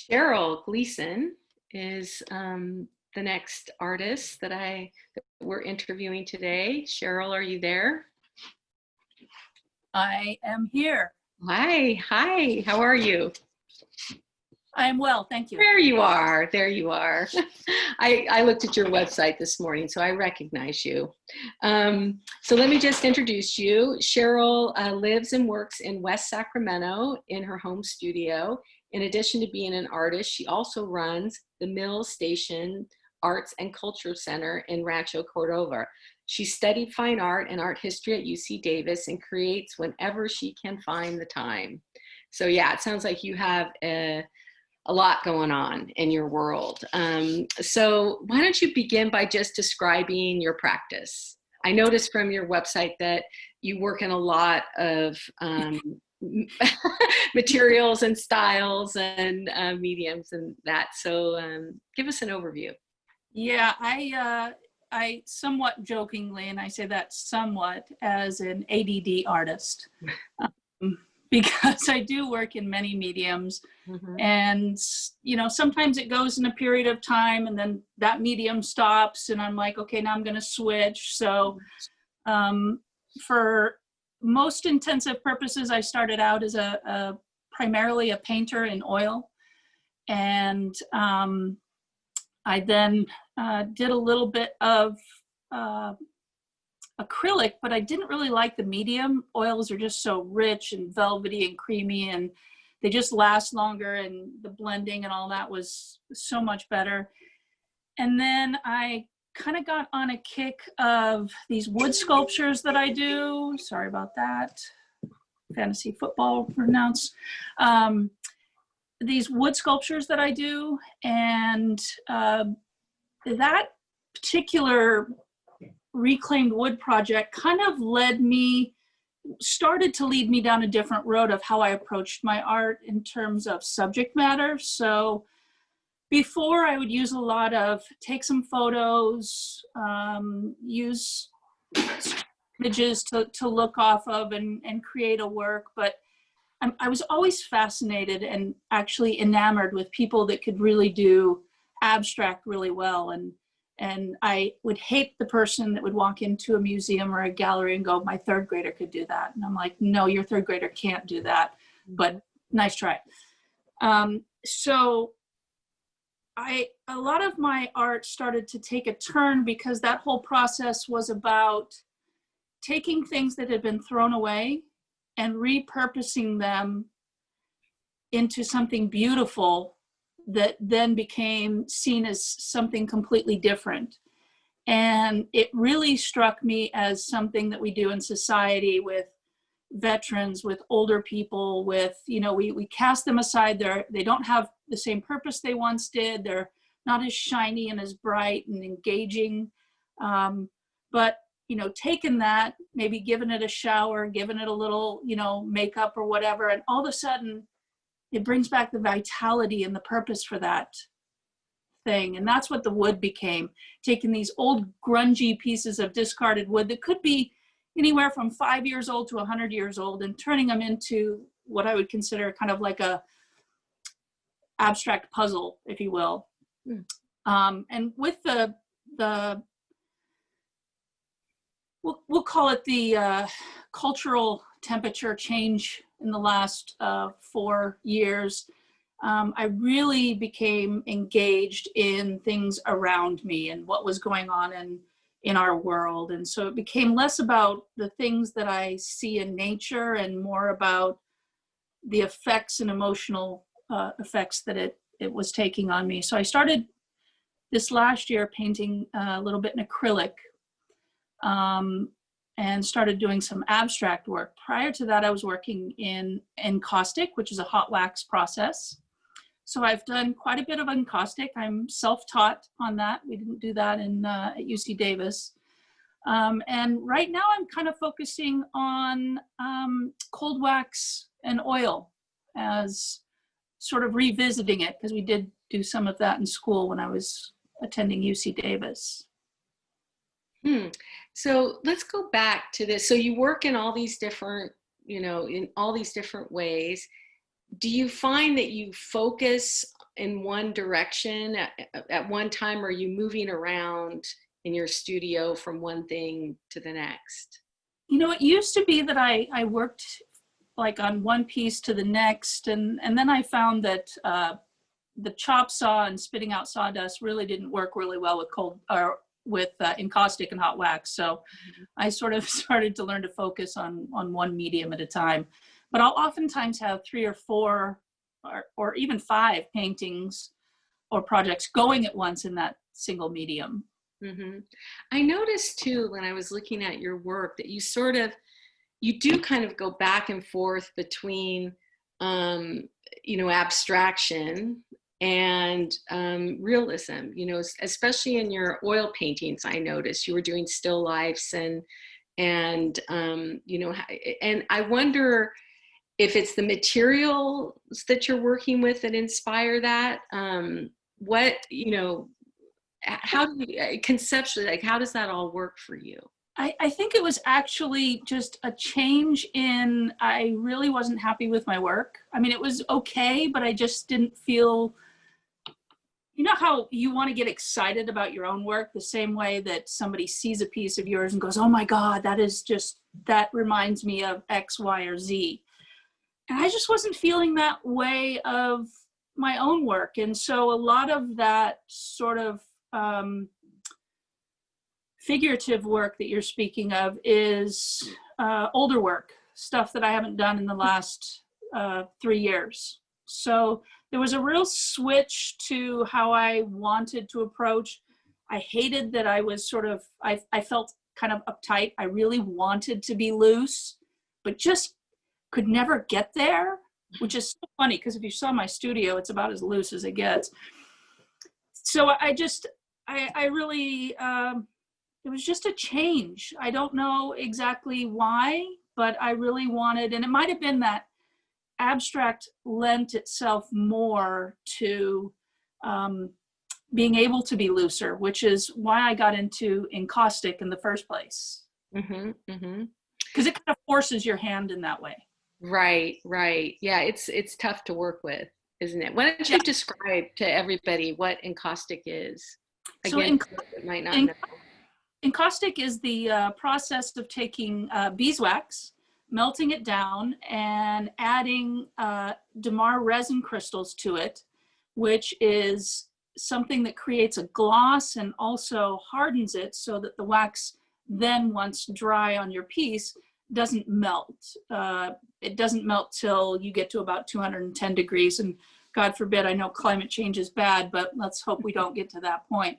Cheryl Gleason is the next artist that we're interviewing today. Cheryl, are you there? I am here. Hi, how are you? I am well, thank you. There you are, there you are. I looked at your website this morning, so I recognize you. So let me just introduce you. Cheryl lives and works in West Sacramento in her home studio. In addition to being an artist, she also runs the Mill Station Arts and Culture Center in Rancho Cordova. She studied fine art and art history at UC Davis and creates whenever she can find the time. So yeah, it sounds like you have a lot going on in your world. So why don't you begin by just describing your practice? I noticed from your website that you work in a lot of materials and styles and mediums and that. So give us an overview. Yeah, I somewhat jokingly, and I say that somewhat as an ADD artist, because I do work in many mediums. Mm-hmm. And, you know, sometimes it goes in a period of time and then that medium stops and I'm like, okay, now I'm going to switch. So for most intensive purposes, I started out as primarily a painter in oil. And I then did a little bit of acrylic, but I didn't really like the medium. Oils are just so rich and velvety and creamy, and they just last longer, and the blending and all that was so much better. And then I kind of got on a kick of these wood sculptures that I do. Sorry about that. Fantasy football pronounce. These wood sculptures that I do, and that particular reclaimed wood project kind of started to lead me down a different road of how I approached my art in terms of subject matter. So before, I would use a lot of take some photos, use images to look off of and create a work. But I was always fascinated and actually enamored with people that could really do abstract really well. And I would hate the person that would walk into a museum or a gallery and go, my third grader could do that. And I'm like, no, your third grader can't do that, but nice try. So a lot of my art started to take a turn because that whole process was about taking things that had been thrown away and repurposing them into something beautiful that then became seen as something completely different. And it really struck me as something that we do in society with veterans, with older people, with, you know, we cast them aside. They don't have the same purpose they once did. They're not as shiny and as bright and engaging. But, you know, taking that, maybe giving it a shower, giving it a little, you know, makeup or whatever, and all of a sudden, it brings back the vitality and the purpose for that thing. And that's what the wood became, taking these old grungy pieces of discarded wood that could be anywhere from 5 years old to 100 years old and turning them into what I would consider kind of like a abstract puzzle, if you will. And with we'll call it the cultural temperature change in the last 4 years, I really became engaged in things around me and what was going on in our world. And so it became less about the things that I see in nature and more about the effects and emotional effects that it was taking on me. So I started this last year painting a little bit in acrylic, and started doing some abstract work. Prior to that, I was working in encaustic, which is a hot wax process. So I've done quite a bit of encaustic. I'm self-taught on that. We didn't do that at UC Davis. And right now I'm kind of focusing on cold wax and oil as sort of revisiting it, because we did do some of that in school when I was attending UC Davis. So let's go back to this. So you work in all these different, you know, in all these different ways. Do you find that you focus in one direction at one time, or are you moving around in your studio from one thing to the next? You know, it used to be that I worked like on one piece to the next, and then I found that the chop saw and spitting out sawdust really didn't work really well with cold or with encaustic and hot wax. So I sort of started to learn to focus on one medium at a time. But I'll oftentimes have 3 or 4 or even 5 paintings or projects going at once in that single medium. Mm-hmm. I noticed too, when I was looking at your work, that you do kind of go back and forth between, abstraction and realism, especially in your oil paintings. I noticed you were doing still lifes and and I wonder if it's the materials that you're working with that inspire that. How do you conceptually, like, how does that all work for you? I think it was actually just a change in, I really wasn't happy with my work. I mean, it was okay, but I just didn't feel, you know how you want to get excited about your own work the same way that somebody sees a piece of yours and goes, oh my God, that reminds me of X, Y, or Z. And I just wasn't feeling that way of my own work. And so a lot of that sort of figurative work that you're speaking of is older work, stuff that I haven't done in the last 3 years. So there was a real switch to how I wanted to approach. I hated that I was sort of, I felt kind of uptight. I really wanted to be loose, but just could never get there, which is so funny because if you saw my studio, it's about as loose as it gets. So I really, it was just a change. I don't know exactly why, but I really wanted, and it might have been that abstract lent itself more to being able to be looser, which is why I got into encaustic in the first place. Because it kind of forces your hand in that way. Right. Yeah, it's tough to work with, isn't it? Why don't you describe to everybody what encaustic is? Again, so might not know. Encaustic is the process of taking beeswax, melting it down, and adding Damar resin crystals to it, which is something that creates a gloss and also hardens it so that the wax then, once dry on your piece, doesn't melt. It doesn't melt till you get to about 210 degrees. And God forbid, I know climate change is bad, but let's hope we don't get to that point.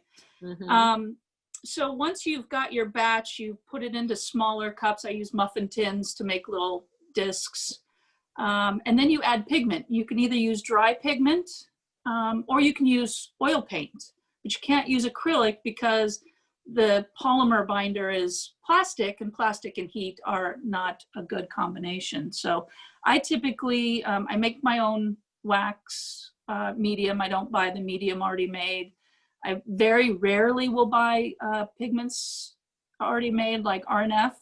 So once you've got your batch, you put it into smaller cups. I use muffin tins to make little discs. And then you add pigment. You can either use dry pigment or you can use oil paint, but you can't use acrylic because the polymer binder is plastic, and plastic and heat are not a good combination. So I typically, I make my own wax medium. I don't buy the medium already made. I very rarely will buy pigments already made like RNF.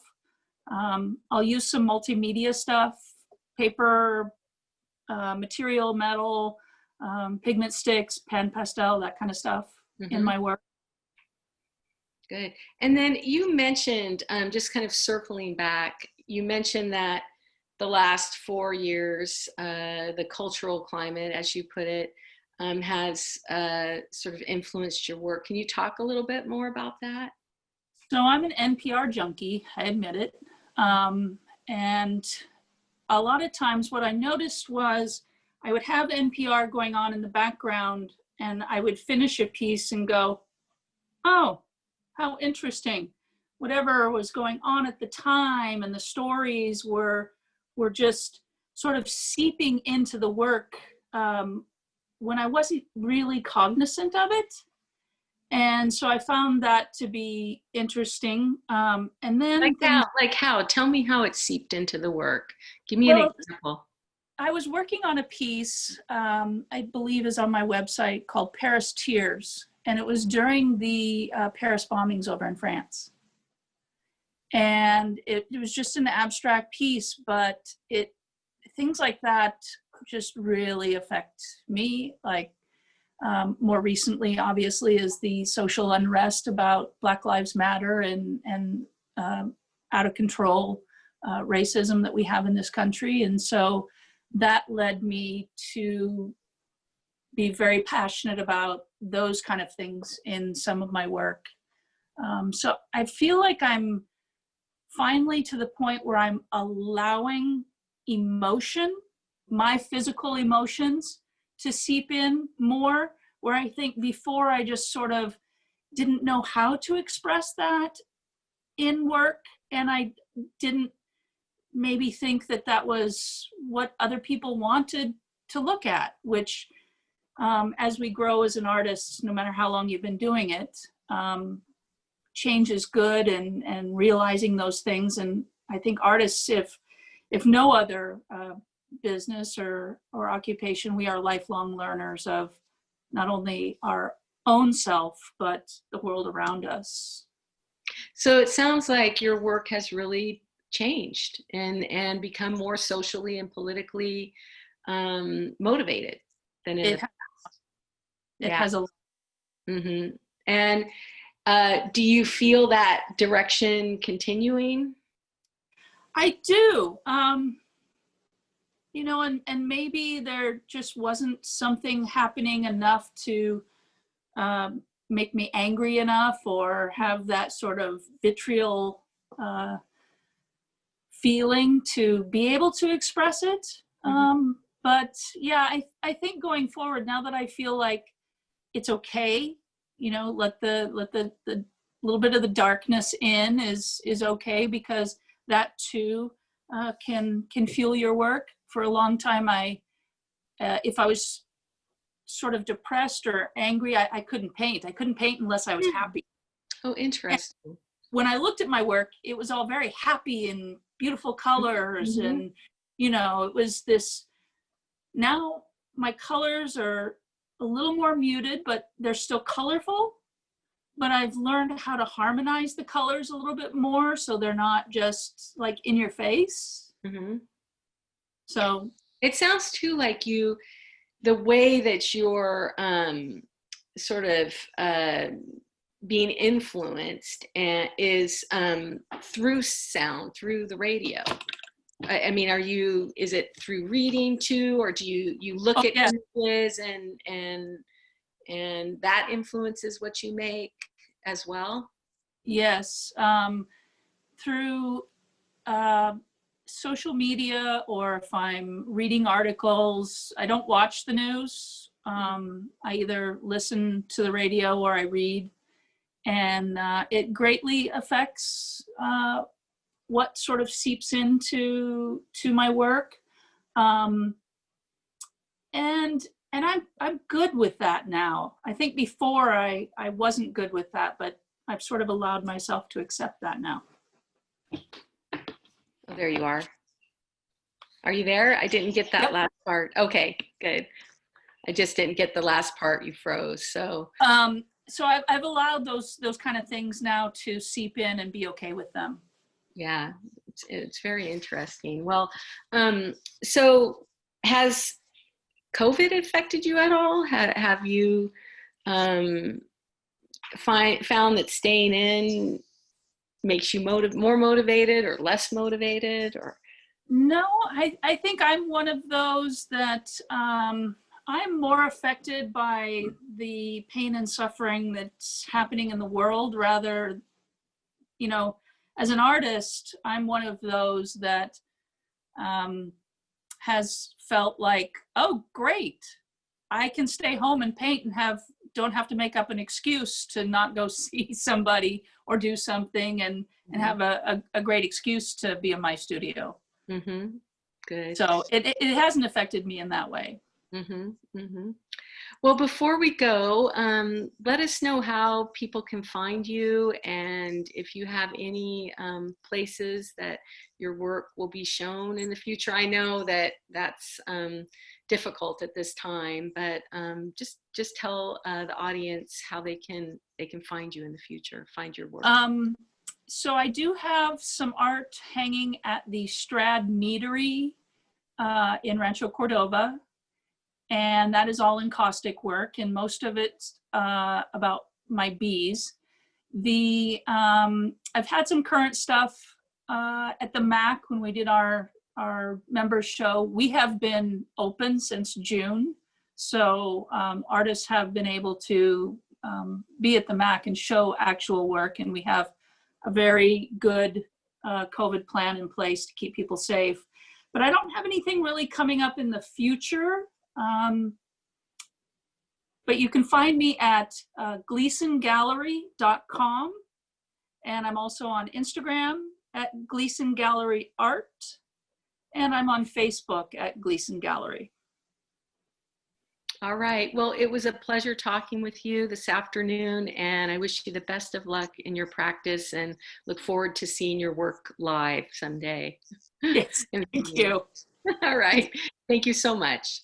I'll use some multimedia stuff, paper, material, metal, pigment sticks, pen, pastel, that kind of stuff in my work. Good. And then you mentioned, just kind of circling back, you mentioned that the last 4 years, the cultural climate, as you put it, has sort of influenced your work. Can you talk a little bit more about that? So I'm an NPR junkie, I admit it. And a lot of times what I noticed was I would have NPR going on in the background and I would finish a piece and go, oh, how interesting. Whatever was going on at the time and the stories were just sort of seeping into the work when I wasn't really cognizant of it. And so I found that to be interesting. And then like how? Tell me how it seeped into the work. Give me an example. I was working on a piece, I believe is on my website, called Paris Tears. And it was during the Paris bombings over in France. And it was just an abstract piece, but things like that just really affect me. Like more recently, obviously, is the social unrest about Black Lives Matter and out of control racism that we have in this country. And so that led me to be very passionate about those kind of things in some of my work. So I feel like I'm finally to the point where I'm allowing emotion, my physical emotions, to seep in more, where I think before I just sort of didn't know how to express that in work, and I didn't maybe think that that was what other people wanted to look at, which as we grow as an artist, no matter how long you've been doing it, change is good, and realizing those things. And I think artists, if no other business or occupation, we are lifelong learners of not only our own self, but the world around us. So it sounds like your work has really changed and become more socially and politically motivated than in the past. It has a. Mm-hmm. And do you feel that direction continuing? I do. You know, and maybe there just wasn't something happening enough to make me angry enough, or have that sort of vitriol feeling to be able to express it. Mm-hmm. But yeah, I think going forward, now that I feel like it's okay, you know, let the little bit of the darkness in is okay, because that too can fuel your work. For a long time, if I was sort of depressed or angry, I couldn't paint. I couldn't paint unless I was happy. Oh, interesting. And when I looked at my work, it was all very happy and beautiful colors. Mm-hmm. And, you know, it was this. Now my colors are a little more muted, but they're still colorful. But I've learned how to harmonize the colors a little bit more, so they're not just like in your face. Mm-hmm. So it sounds too like the way that you're sort of being influenced is through sound, through the radio. I mean, is it through reading too, or do you look at images and that influences what you make as well? Yes, through social media, or if I'm reading articles. I don't watch the news. I either listen to the radio or I read, and it greatly affects what sort of seeps into my work. And I'm good with that now. I think before I wasn't good with that, but I've sort of allowed myself to accept that now. Oh, there you are. Are you there? I didn't get that last part. Okay, good. I just didn't get the last part. You froze. So so I've allowed those kind of things now to seep in and be okay with them. Yeah, it's very interesting. Well, so has COVID affected you at all? Have you found that staying in makes you more motivated or less motivated? Or no, I think I'm one of those that I'm more affected by the pain and suffering that's happening in the world, rather, you know, as an artist, I'm one of those that has felt like, oh, great, I can stay home and paint and don't have to make up an excuse to not go see somebody or do something, and have a great excuse to be in my studio. Mm-hmm. Good. So it hasn't affected me in that way. Mm-hmm. Mm-hmm. Well, before we go, let us know how people can find you, and if you have any places that your work will be shown in the future. I know that that's difficult at this time, but just tell the audience how they can find you in the future, find your work. So I do have some art hanging at the Strad Meadery in Rancho Cordova. and that is all encaustic work, and most of it's about my bees. I've had some current stuff at the MAC when we did our members show. We have been open since June, so artists have been able to be at the MAC and show actual work, and we have a very good COVID plan in place to keep people safe. But I don't have anything really coming up in the future. But you can find me at gleasongallery.com, and I'm also on Instagram at Gleason Gallery Art, and I'm on Facebook at Gleason Gallery. All right. Well, it was a pleasure talking with you this afternoon, and I wish you the best of luck in your practice and look forward to seeing your work live someday. Yes, thank you. All right. Thank you so much.